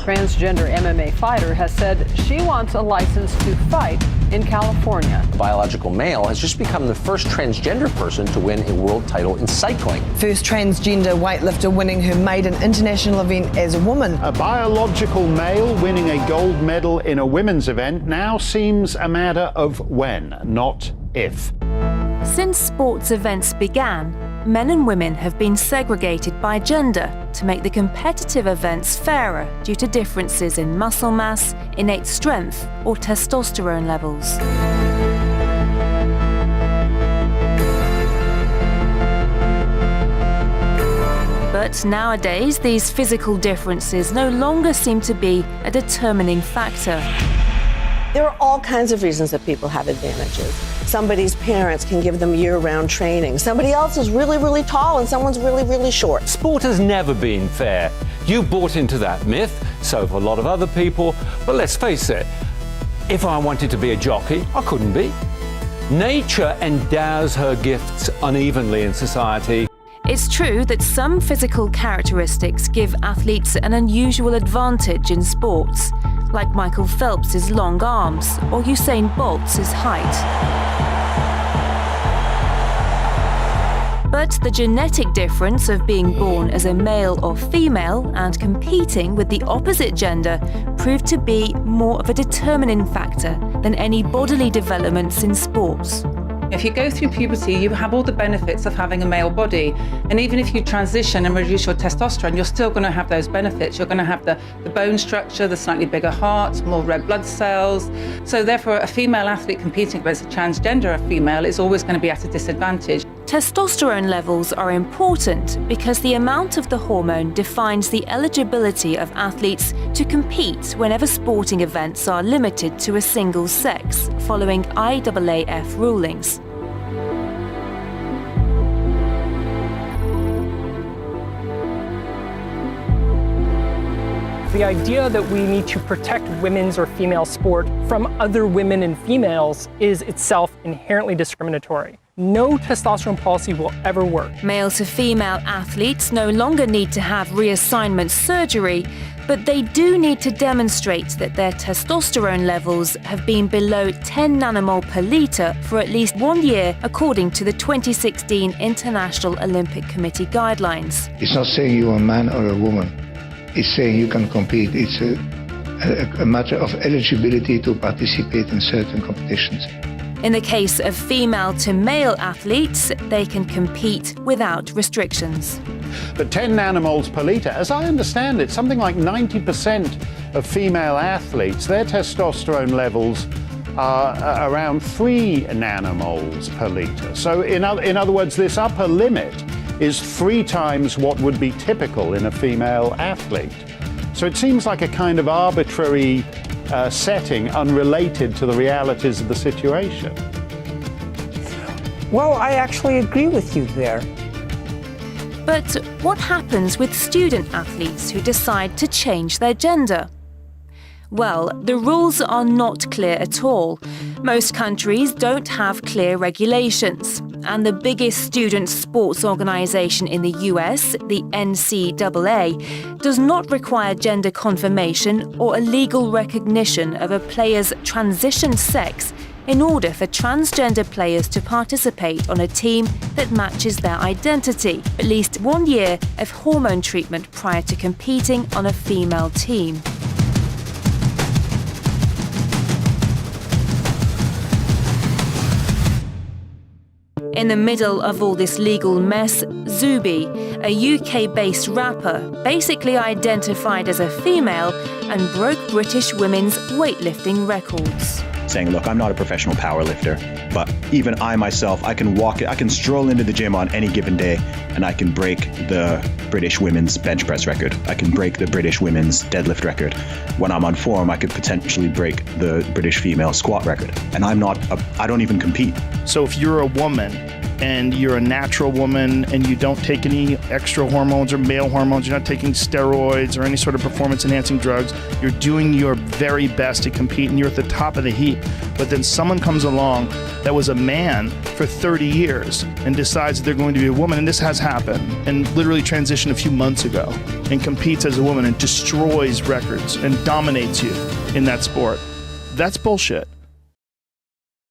Transgender MMA fighter has said she wants a license to fight in California. A biological male has just become the first transgender person to win a world title in cycling. First transgender weightlifter winning her maiden international event as a woman. A biological male winning a gold medal in a women's event now seems a matter of when, not if. Since sports events began, men and women have been segregated by gender to make the competitive events fairer due to differences in muscle mass, innate strength, or testosterone levels. But nowadays, these physical differences no longer seem to be a determining factor. There are all kinds of reasons that people have advantages. Somebody's parents can give them year-round training. Somebody else is really, really tall and someone's really, really short. Sport has never been fair. You bought into that myth, so have a lot of other people. But let's face it, if I wanted to be a jockey, I couldn't be. Nature endows her gifts unevenly in society. It's true that some physical characteristics give athletes an unusual advantage in sports, like Michael Phelps's long arms or Usain Bolt's height. But the genetic difference of being born as a male or female and competing with the opposite gender proved to be more of a determining factor than any bodily developments in sports. If you go through puberty, you have all the benefits of having a male body. And even if you transition and reduce your testosterone, you're still going to have those benefits. You're going to have the bone structure, the slightly bigger heart, more red blood cells. So therefore, a female athlete competing against a transgender female is always going to be at a disadvantage. Testosterone levels are important because the amount of the hormone defines the eligibility of athletes to compete whenever sporting events are limited to a single sex, following IAAF rulings. The idea that we need to protect women's or female sport from other women and females is itself inherently discriminatory. No testosterone policy will ever work. Male to female athletes no longer need to have reassignment surgery, but they do need to demonstrate that their testosterone levels have been below 10 nanomole per litre for at least 1 year, according to the 2016 International Olympic Committee guidelines. It's not saying you're a man or a woman. It's saying you can compete. It's a matter of eligibility to participate in certain competitions. In the case of female to male athletes, they can compete without restrictions. But 10 nanomoles per litre, as I understand it, something like 90% of female athletes, their testosterone levels are around 3 nanomoles per litre. So in other words, this upper limit is 3 times what would be typical in a female athlete. So it seems like a kind of arbitrary setting unrelated to the realities of the situation. Well, I actually agree with you there. But what happens with student athletes who decide to change their gender? Well, the rules are not clear at all. Most countries don't have clear regulations, and the biggest student sports organization in the US, the NCAA, does not require gender confirmation or a legal recognition of a player's transition sex in order for transgender players to participate on a team that matches their identity, at least 1 year of hormone treatment prior to competing on a female team. In the middle of all this legal mess, Zuby, a UK-based rapper, basically identified as a female and broke British women's weightlifting records. Saying, look, I'm not a professional powerlifter, but even I myself, I can stroll into the gym on any given day and I can break the British women's bench press record. I can break the British women's deadlift record. When I'm on form, I could potentially break the British female squat record. And I don't even compete. So if you're a woman and you're a natural woman and you don't take any extra hormones or male hormones, you're not taking steroids or any sort of performance-enhancing drugs, you're doing your very best to compete and you're at the top of the heap. But then someone comes along that was a man for 30 years and decides that they're going to be a woman, and this has happened, and literally transitioned a few months ago, and competes as a woman and destroys records and dominates you in that sport. That's bullshit.